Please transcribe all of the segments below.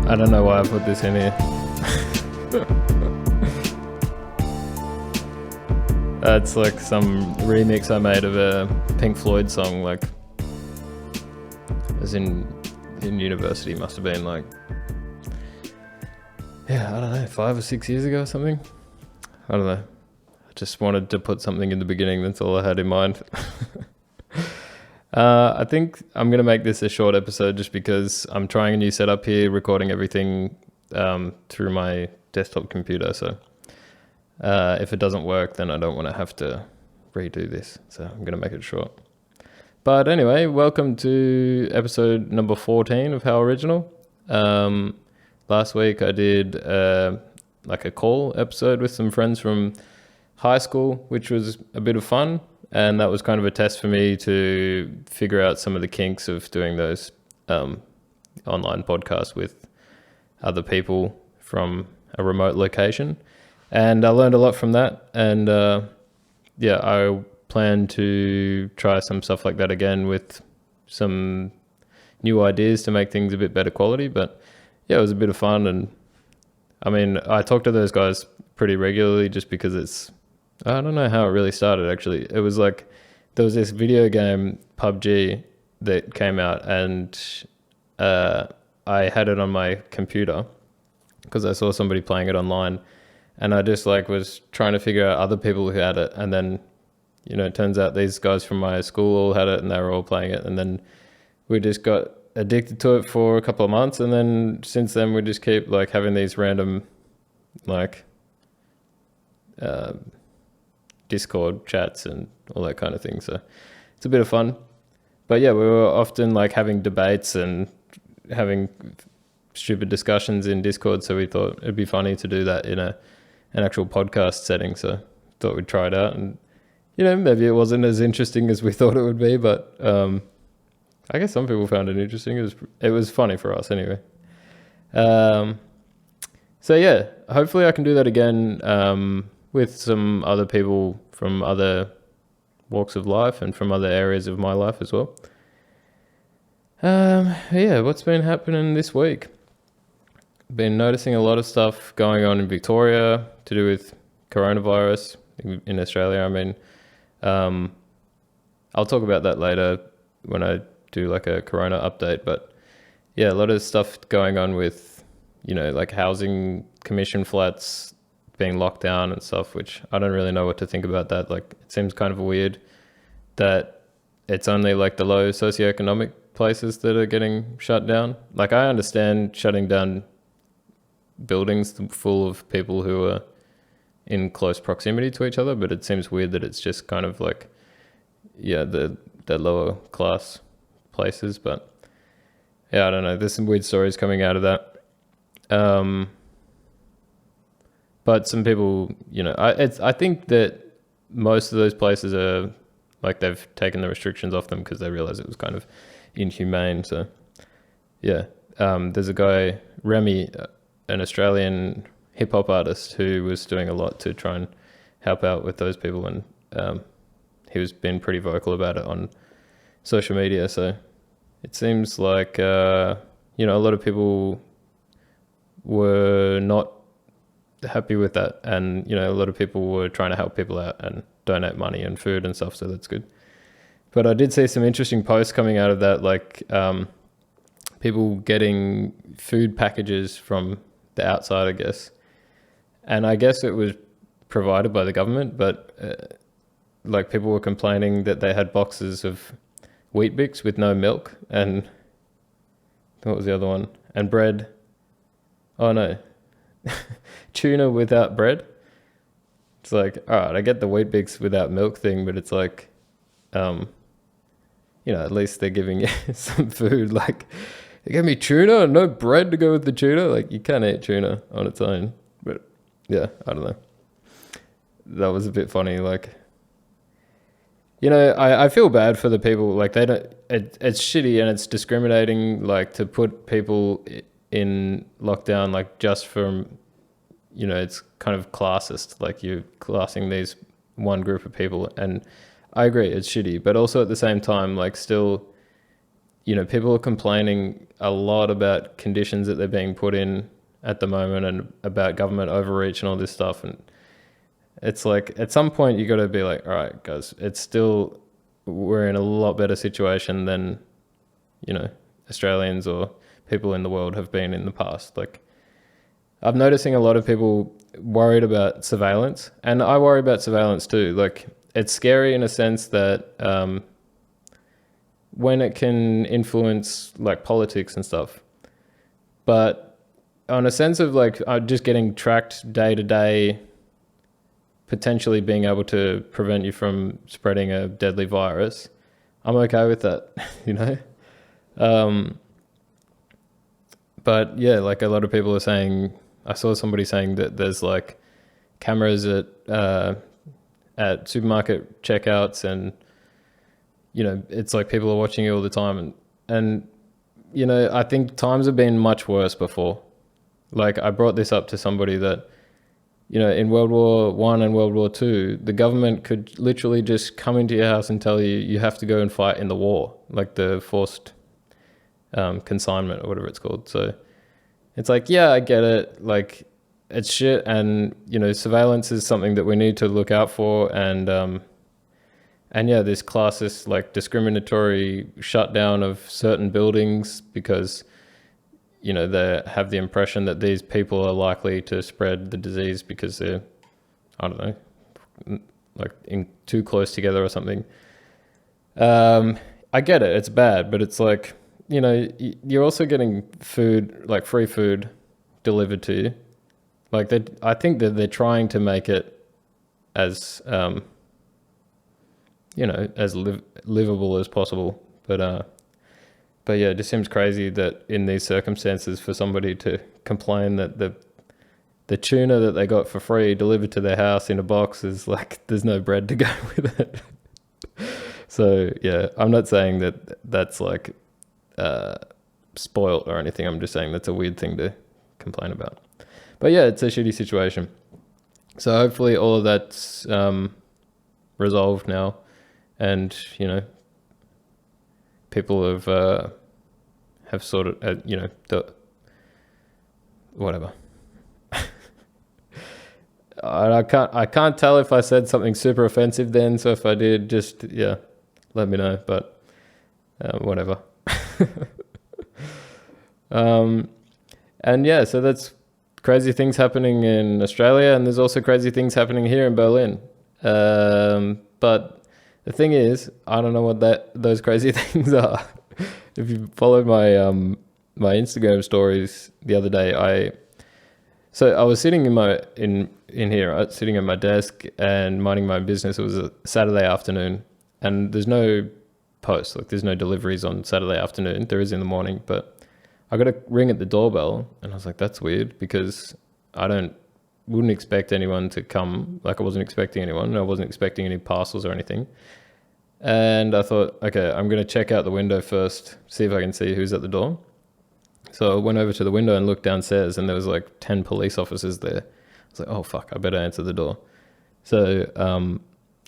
I don't know why I put this in here. It's like some remix I made of a Pink Floyd song, like, as in university. Must have been like, I don't know, 5 or 6 years ago or something. I don't know. I just wanted to put something in the beginning. That's all I had in mind. I think I'm going to make this a short episode just because I'm trying a new setup here, recording everything through my desktop computer. So if it doesn't work, then I don't want to have to redo this. So I'm going to make it short. But anyway, welcome to episode number 14 of How Original. Last week I did like a call episode with some friends from high school, which was a bit of fun. And that was kind of a test for me to figure out some of the kinks of doing those online podcasts with other people from a remote location. And I learned a lot from that. And I plan to try some stuff like that again with some new ideas to make things a bit better quality. But yeah, it was a bit of fun. And I mean, I talk to those guys pretty regularly just because I don't know how it really started, actually. It was like, there was this video game, PUBG, that came out, and I had it on my computer because I saw somebody playing it online, and I just like was trying to figure out other people who had it, and then, you know, it turns out these guys from my school all had it, and they were all playing it, and then we just got addicted to it for a couple of months, and then since then we just keep like having these random like Discord chats and all that kind of thing. So it's a bit of fun. But yeah, we were often like having debates and having stupid discussions in Discord. So we thought it'd be funny to do that in an actual podcast setting. So thought we'd try it out. And, you know, maybe it wasn't as interesting as we thought it would be, but I guess some people found it interesting. It was funny for us anyway. So yeah, hopefully I can do that again with some other people from other walks of life and from other areas of my life as well. What's been happening this week? Been noticing a lot of stuff going on in Victoria to do with coronavirus in Australia. I mean, I'll talk about that later when I do like a corona update. But yeah, a lot of stuff going on with, you know, like housing commission flats being locked down and stuff, which I don't really know what to think about that. Like, it seems kind of weird that it's only like the low socioeconomic places that are getting shut down. Like, I understand shutting down buildings full of people who are in close proximity to each other, but it seems weird that it's just kind of like, the lower class places. But yeah, I don't know. There's some weird stories coming out of that. But some people, you know, I think that most of those places are like, they've taken the restrictions off them because they realized it was kind of inhumane. So yeah, there's a guy, Remy, an Australian hip hop artist, who was doing a lot to try and help out with those people, and he was been pretty vocal about it on social media. So it seems like a lot of people were not happy with that, and a lot of people were trying to help people out and donate money and food and stuff, so that's good. But I did see some interesting posts coming out of that, like people getting food packages from the outside, I guess, and I guess it was provided by the government, but like people were complaining that they had boxes of Wheat Bix with no milk, and what was the other one, and bread, tuna without bread. It's like, all right, I get the Wheat Bix without milk thing, but it's like, at least they're giving you some food. Like, they gave me tuna and no bread to go with the tuna. Like, you can't eat tuna on its own. But yeah, I don't know. That was a bit funny. Like, I feel bad for the people. Like, they don't. It's shitty and it's discriminating. Like, to put people in lockdown, like, just from, it's kind of classist. Like, you're classing these one group of people. And I agree, it's shitty, but also at the same time, like still, people are complaining a lot about conditions that they're being put in at the moment and about government overreach and all this stuff. And it's like, at some point you got to be like, all right, guys, we're in a lot better situation than, Australians or people in the world have been in the past. Like, I'm noticing a lot of people worried about surveillance, and I worry about surveillance too. Like, it's scary in a sense that when it can influence like politics and stuff, but on a sense of like just getting tracked day to day, potentially being able to prevent you from spreading a deadly virus, I'm okay with that, But yeah, like a lot of people are saying, I saw somebody saying that there's like cameras at supermarket checkouts, and it's like people are watching you all the time, and I think times have been much worse before. Like, I brought this up to somebody that in World War One and World War Two, the government could literally just come into your house and tell you have to go and fight in the war, like the forced consignment or whatever it's called. So it's like, yeah, I get it. Like, it's shit, and surveillance is something that we need to look out for, and yeah, this classist like discriminatory shutdown of certain buildings because they have the impression that these people are likely to spread the disease because they're, I don't know, like too close together or something. I get it, it's bad, but it's like, you're also getting food, like free food delivered to you. Like, I think that they're trying to make it as, as livable as possible. But yeah, it just seems crazy that in these circumstances for somebody to complain that the tuna that they got for free delivered to their house in a box is like, there's no bread to go with it. So yeah, I'm not saying that that's like spoilt or anything. I'm just saying that's a weird thing to complain about. But yeah, it's a shitty situation. So hopefully all of that's resolved now, and people have sort of whatever. I can't tell if I said something super offensive then. So if I did, just let me know. But whatever. And yeah, so that's crazy things happening in Australia, and there's also crazy things happening here in Berlin. But the thing is, I don't know what those crazy things are. If you followed my my Instagram stories the other day, I was sitting in here, right, sitting at my desk and minding my business. It was a Saturday afternoon, and there's no post, like there's no deliveries on Saturday afternoon. There is in the morning, but I got a ring at the doorbell, and I was like, that's weird, because I wouldn't expect anyone to come. Like, I wasn't expecting anyone. I wasn't expecting any parcels or anything. And I thought, okay, I'm going to check out the window first, see if I can see who's at the door. So I went over to the window and looked downstairs, and there was like 10 police officers there. I was like, oh fuck, I better answer the door. So I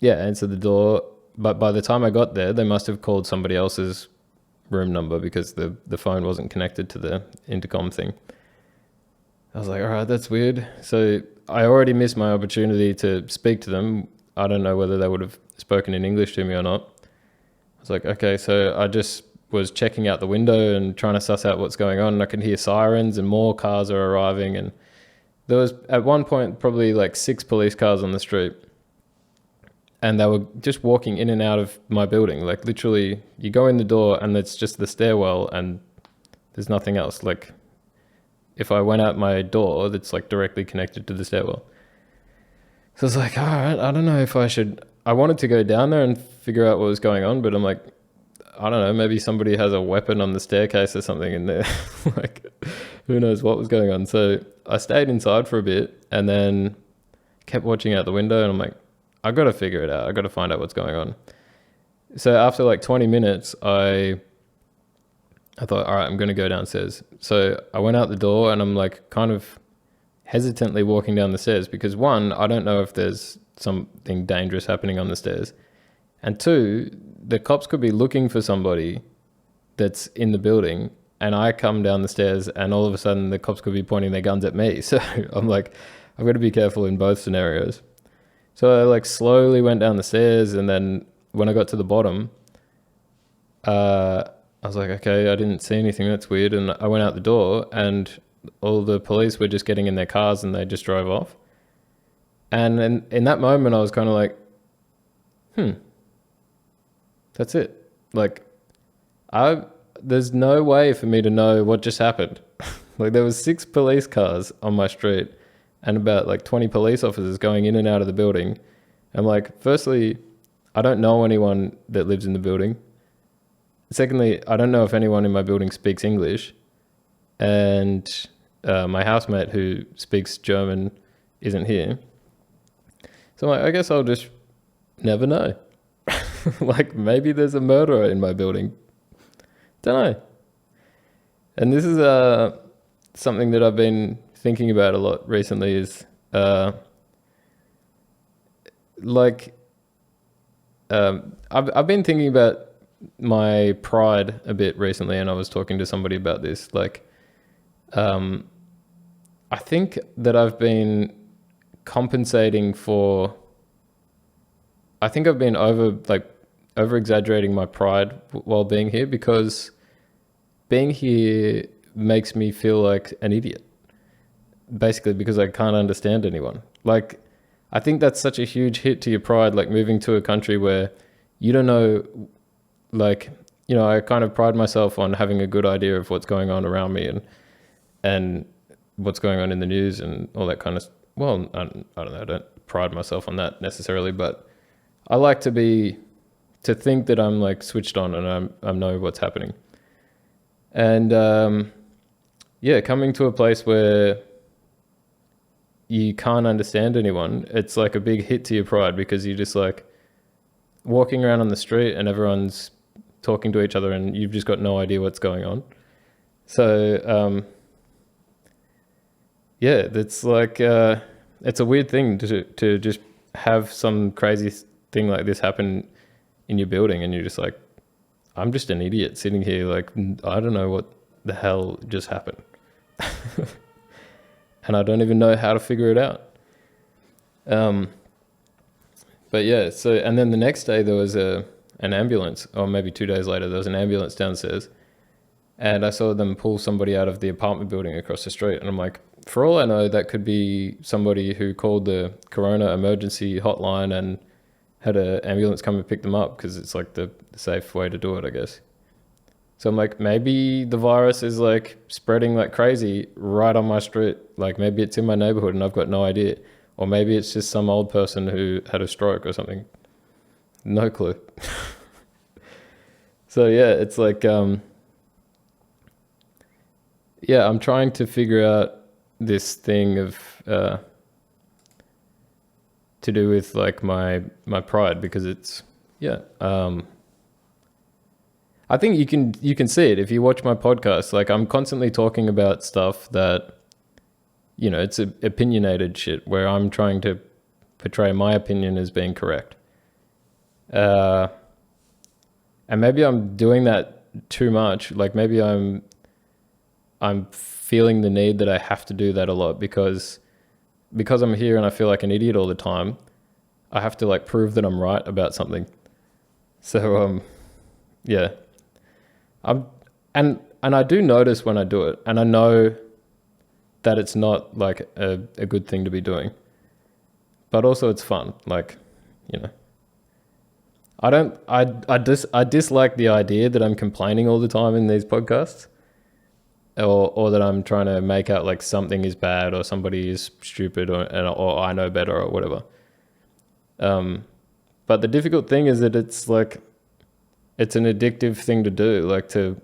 answered the door. But by the time I got there, they must have called somebody else's room number because the phone wasn't connected to the intercom thing. I was like, all right, that's weird. So I already missed my opportunity to speak to them. I don't know whether they would have spoken in English to me or not. I was like, okay, so I just was checking out the window and trying to suss out what's going on. And I could hear sirens and more cars are arriving. And there was at one point probably like 6 police cars on the street. And they were just walking in and out of my building. Like, literally, you go in the door and it's just the stairwell and there's nothing else. Like, if I went out my door, that's like directly connected to the stairwell. So I was like, all right, I don't know if I wanted to go down there and figure out what was going on, but I'm like, I don't know, maybe somebody has a weapon on the staircase or something in there. Like, who knows what was going on. So I stayed inside for a bit and then kept watching out the window, and I'm like, I got to figure it out. I got to find out what's going on. So after like 20 minutes, I thought, all right, I'm going to go downstairs. So I went out the door and I'm like kind of hesitantly walking down the stairs because, one, I don't know if there's something dangerous happening on the stairs. And two, the cops could be looking for somebody that's in the building, and I come down the stairs and all of a sudden the cops could be pointing their guns at me. So I'm like, I've got to be careful in both scenarios. So I like slowly went down the stairs, and then when I got to the bottom, I was like, okay, I didn't see anything. That's weird. And I went out the door, and all the police were just getting in their cars and they just drove off. And in that moment, I was kind of like, that's it. Like, there's no way for me to know what just happened. Like, there was 6 police cars on my street and about like 20 police officers going in and out of the building. I'm like, firstly, I don't know anyone that lives in the building. Secondly, I don't know if anyone in my building speaks English. And my housemate who speaks German isn't here. So I'm like, I guess I'll just never know. Like, maybe there's a murderer in my building. Don't know. And this is something that I've been thinking about a lot recently is I've been thinking about my pride a bit recently, and I was talking to somebody about this. Like, I think that I've been compensating for, I think I've been over exaggerating my pride while being here, because being here makes me feel like an idiot, basically, because I can't understand anyone. Like, I think that's such a huge hit to your pride, like moving to a country where you don't know, like, you know, I kind of pride myself on having a good idea of what's going on around me and what's going on in the news and all that kind of, well, I don't know, I don't pride myself on that necessarily, but I like to think that I'm like switched on and I know what's happening. And coming to a place where you can't understand anyone, it's like a big hit to your pride, because you're just like walking around on the street and everyone's talking to each other and you've just got no idea what's going on. So that's like it's a weird thing to just have some crazy thing like this happen in your building, and you're just like, I'm just an idiot sitting here, like, I don't know what the hell just happened. And I don't even know how to figure it out. But yeah, so, and then the next day there was an ambulance, or maybe 2 days later, there was an ambulance downstairs, and I saw them pull somebody out of the apartment building across the street. And I'm like, for all I know, that could be somebody who called the Corona emergency hotline and had an ambulance come and pick them up, because it's like the safe way to do it, I guess. So I'm like, maybe the virus is like spreading like crazy right on my street. Like, maybe it's in my neighborhood and I've got no idea. Or maybe it's just some old person who had a stroke or something. No clue. So yeah, it's like, I'm trying to figure out this thing of, to do with like my pride, because it's, I think you can see it if you watch my podcast. Like, I'm constantly talking about stuff that, you know, it's opinionated shit where I'm trying to portray my opinion as being correct. And maybe I'm doing that too much. Like, maybe I'm feeling the need that I have to do that a lot, because I'm here and I feel like an idiot all the time. I have to like prove that I'm right about something. So, and I do notice when I do it, and I know that it's not like a good thing to be doing, but also it's fun. Like, you know, I dislike the idea that I'm complaining all the time in these podcasts, or that I'm trying to make out like something is bad or somebody is stupid or I know better or whatever. But the difficult thing is that it's like, it's an addictive thing to do, like I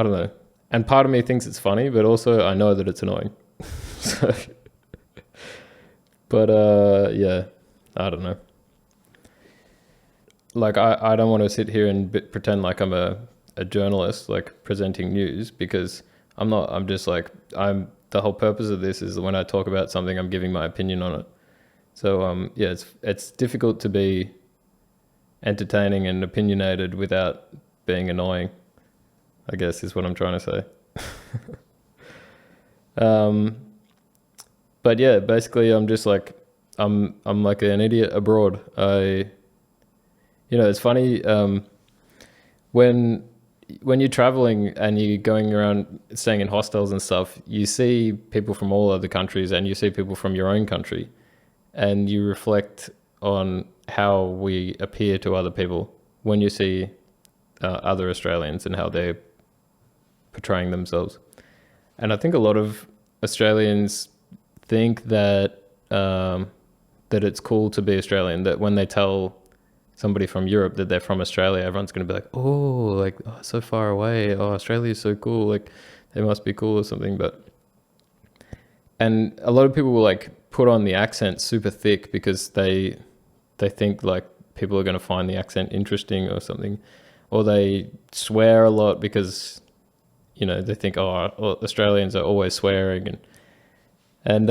don't know. And part of me thinks it's funny, but also I know that it's annoying. So, but I don't know. Like, I don't want to sit here and pretend like I'm a journalist, like presenting news, because I'm not. I'm just like, the whole purpose of this is when I talk about something, I'm giving my opinion on it. So yeah, it's difficult to be entertaining and opinionated without being annoying, I guess is what I'm trying to say. But yeah, basically I'm just like, I'm like an idiot abroad. It's funny, when you're traveling and you're going around staying in hostels and stuff, you see people from all other countries and you see people from your own country, and you reflect on how we appear to other people when you see other Australians and how they're portraying themselves. And I think a lot of Australians think that that it's cool to be Australian. That when they tell somebody from Europe that they're from Australia, everyone's going to be like, oh, so far away. Oh, Australia's so cool. Like, they must be cool or something. And a lot of people will like put on the accent super thick because they think like people are going to find the accent interesting or something, or they swear a lot because they think, Australians are always swearing, and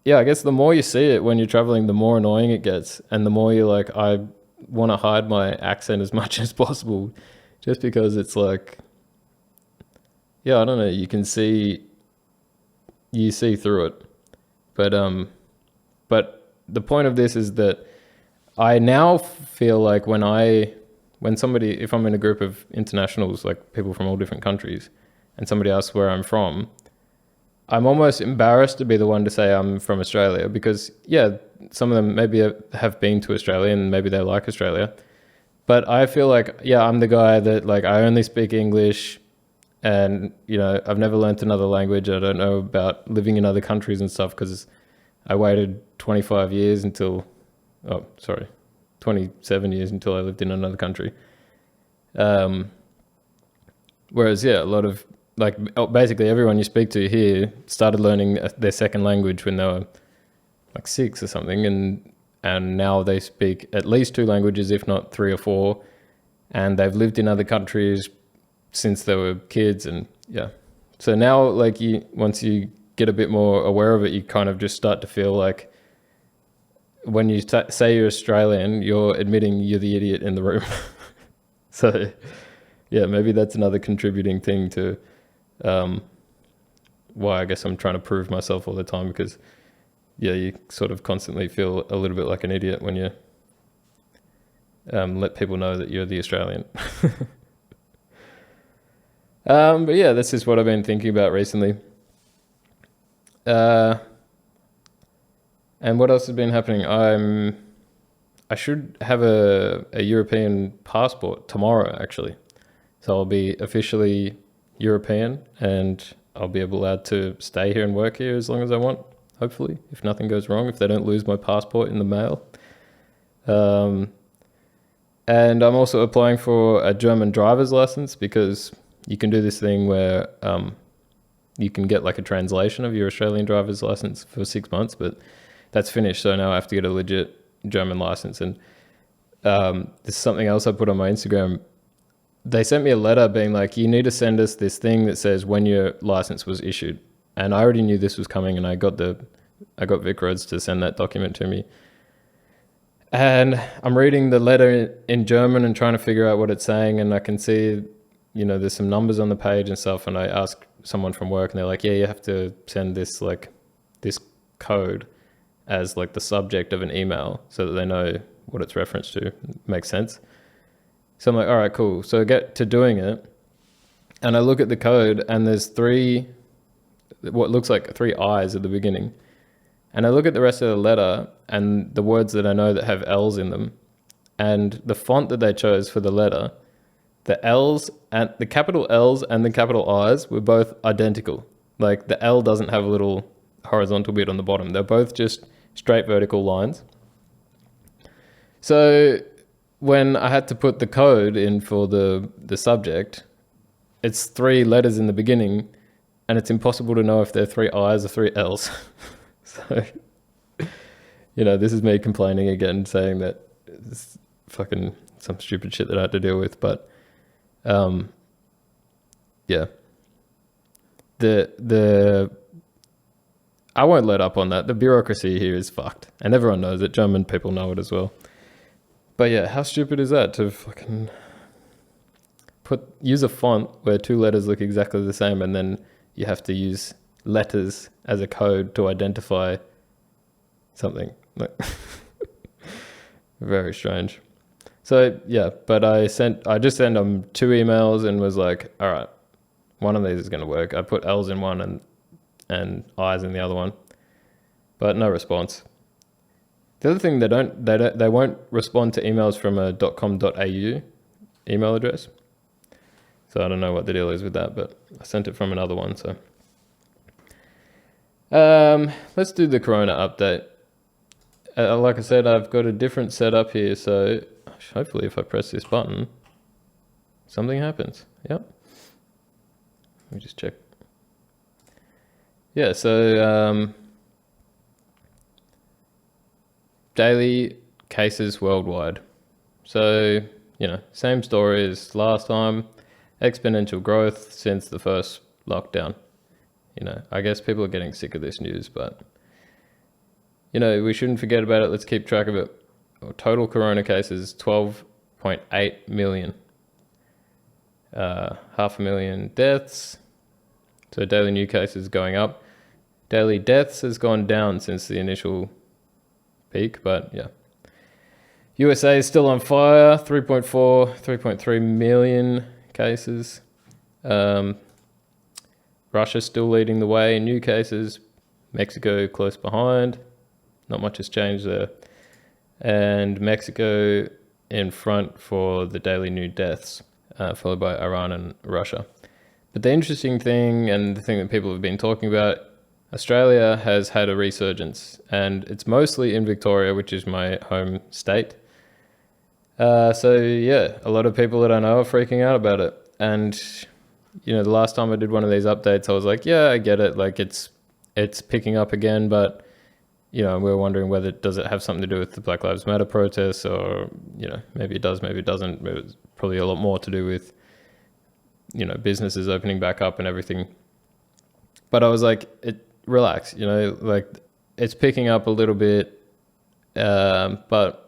yeah, I guess the more you see it when you're traveling, the more annoying it gets, and the more you're like, I want to hide my accent as much as possible, just because it's like, yeah, I don't know, you see through it. But the point of this is that I now feel like if I'm in a group of internationals, like people from all different countries, and somebody asks where I'm from, I'm almost embarrassed to be the one to say I'm from Australia, because yeah, some of them maybe have been to Australia and maybe they like Australia. But I feel like, yeah, I'm the guy that like, I only speak English, and I've never learnt another language. I don't know about living in other countries and stuff because I waited 27 years until I lived in another country. Whereas, yeah, a lot of basically everyone you speak to here started learning their second language when they were like 6 or something, and now they speak at least 2 languages, if not 3 or 4, and they've lived in other countries since they were kids, and yeah. So now, like, once you get a bit more aware of it, you kind of just start to feel like when you say you're Australian, you're admitting you're the idiot in the room. So yeah, maybe that's another contributing thing to why I guess I'm trying to prove myself all the time, because yeah, you sort of constantly feel a little bit like an idiot when you let people know that you're the Australian. But yeah, this is what I've been thinking about recently. And what else has been happening? I should have a European passport tomorrow, actually. So I'll be officially European, and I'll be allowed to stay here and work here as long as I want, hopefully, if nothing goes wrong, if they don't lose my passport in the mail. And I'm also applying for a German driver's license, because you can do this thing where you can get like a translation of your Australian driver's license for 6 months, but that's finished. So now I have to get a legit German license. And this is something else I put on my Instagram. They sent me a letter being like, you need to send us this thing that says when your license was issued. And I already knew this was coming, and I got Vic Roads to send that document to me. And I'm reading the letter in German and trying to figure out what it's saying, and I can see, there's some numbers on the page and stuff, and I ask someone from work, and they're like, yeah, you have to send this code as like the subject of an email so that they know what it's referenced to. Makes sense. So I'm like, all right, cool. So I get to doing it, and I look at the code, and there's what looks like 3 I's at the beginning. And I look at the rest of the letter and the words that I know that have L's in them, and the font that they chose for the letter, the L's and the capital L's and the capital I's were both identical. Like, the L doesn't have a little horizontal bit on the bottom. They're both just straight vertical lines. So when I had to put the code in for the subject, it's 3 letters in the beginning, and it's impossible to know if they're 3 I's or 3 L's. So, this is me complaining again, saying that it's fucking some stupid shit that I had to deal with. But, yeah, I won't let up on that. The bureaucracy here is fucked. And everyone knows it. German people know it as well. But yeah, how stupid is that to fucking use a font where 2 letters look exactly the same and then you have to use letters as a code to identify something. Very strange. So yeah, but I just sent them 2 emails and was like, all right, one of these is going to work. I put L's in one and I's in the other one, but no response. The other thing, they won't respond to emails from a .com.au email address. So I don't know what the deal is with that, but I sent it from another one. So let's do the Corona update. Like I said, I've got a different setup here, so hopefully if I press this button, something happens. Yep. Let me just check. Yeah, so daily cases worldwide. So, same story as last time. Exponential growth since the first lockdown. I guess people are getting sick of this news, but we shouldn't forget about it. Let's keep track of it. Total corona cases, 12.8 million. 500,000 deaths. So daily new cases going up. Daily deaths has gone down since the initial peak, but yeah. USA is still on fire, 3.3 million cases. Russia's still leading the way. New cases, Mexico close behind. Not much has changed there. And Mexico in front for the daily new deaths, followed by Iran and Russia. But the interesting thing, and the thing that people have been talking about, Australia has had a resurgence, and it's mostly in Victoria, which is my home state. So yeah, a lot of people that I know are freaking out about it. And the last time I did one of these updates, I was like, yeah, I get it. Like it's picking up again, but we're wondering whether does it have something to do with the Black Lives Matter protests, or maybe it does, maybe it doesn't. It's probably a lot more to do with businesses opening back up and everything. But I was like, relax, like it's picking up a little bit, but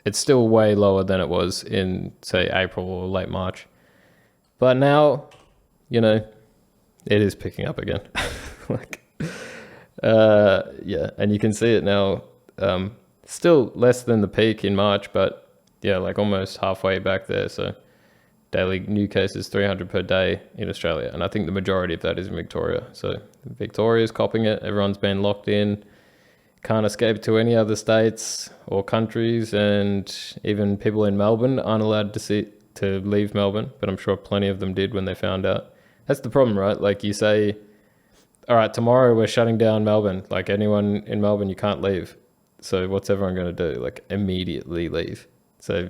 it's still way lower than it was in, say, April or late March. But now, it is picking up again. Yeah, and you can see it now. Still less than the peak in March, but yeah, like almost halfway back there. So daily new cases, 300 per day in Australia. And I think the majority of that is in Victoria. So Victoria's copping it. Everyone's been locked in. Can't escape to any other states or countries. And even people in Melbourne aren't allowed to leave Melbourne. But I'm sure plenty of them did when they found out. That's the problem, right? Like you say, all right, tomorrow we're shutting down Melbourne. Like anyone in Melbourne, you can't leave. So what's everyone going to do? Like immediately leave. So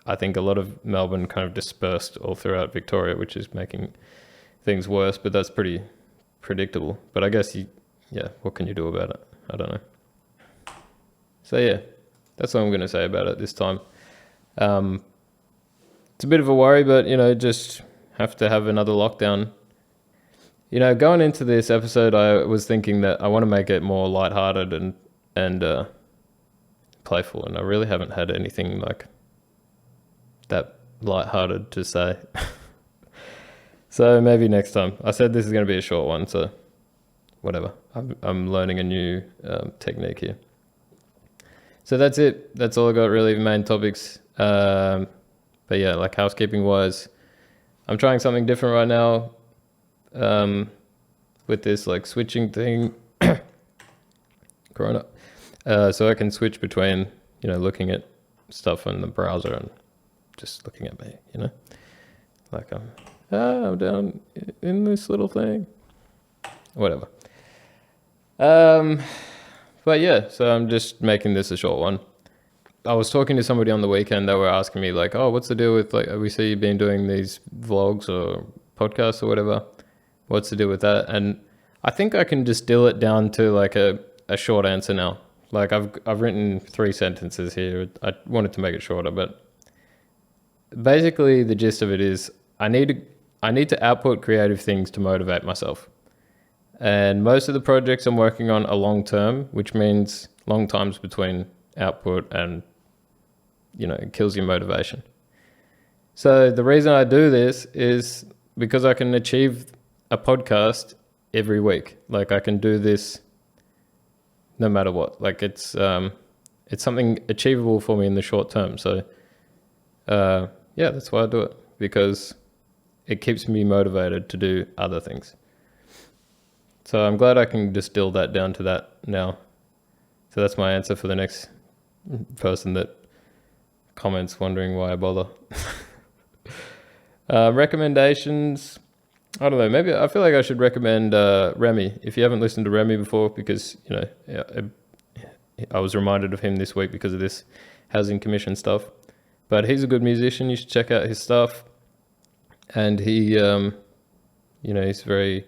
I think a lot of Melbourne kind of dispersed all throughout Victoria, which is making things worse, but that's pretty predictable. But I guess what can you do about it? I don't know. So yeah, that's what I'm going to say about it this time. It's a bit of a worry, but just have to have another lockdown. Going into this episode, I was thinking that I want to make it more lighthearted and playful, and I really haven't had anything like that lighthearted to say. So maybe next time. I said this is going to be a short one, so whatever. I'm learning a new technique here. So that's it. That's all I got really, main topics. But yeah, like housekeeping wise, I'm trying something different right now. With this like switching thing, Corona, so I can switch between looking at stuff in the browser and just looking at me, like I'm down in this little thing, whatever. But yeah, so I'm just making this a short one. I was talking to somebody on the weekend that were asking me like, oh, what's the deal with like, we see you've been doing these vlogs or podcasts or whatever. What's the deal with that? And I think I can distill it down to like a short answer now. Like I've written 3 sentences here. I wanted to make it shorter, but basically the gist of it is I need to output creative things to motivate myself. And most of the projects I'm working on are long term, which means long times between output, and it kills your motivation. So the reason I do this is because I can achieve a podcast every week. Like, I can do this no matter what. Like, it's something achievable for me in the short term. So yeah, that's why I do it, because it keeps me motivated to do other things. So I'm glad I can distill that down to that now. So that's my answer for the next person that comments wondering why I bother. Recommendations. I don't know. Maybe I feel like I should recommend Remy. If you haven't listened to Remy before, because I was reminded of him this week because of this housing commission stuff. But he's a good musician. You should check out his stuff. And he, he's very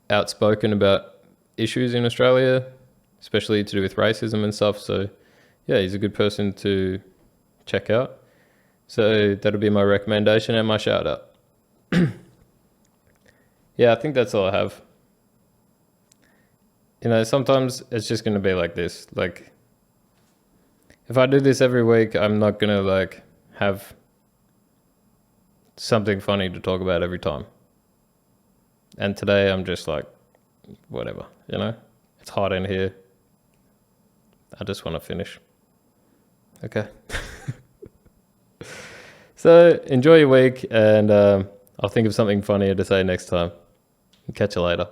outspoken about issues in Australia, especially to do with racism and stuff. So yeah, he's a good person to check out. So that'll be my recommendation and my shout out. Yeah, I think that's all I have. Sometimes it's just going to be like this. Like, if I do this every week, I'm not going to have something funny to talk about every time. And today I'm just like, whatever, it's hot in here. I just want to finish. Okay. So enjoy your week, and I'll think of something funnier to say next time. Catch you later.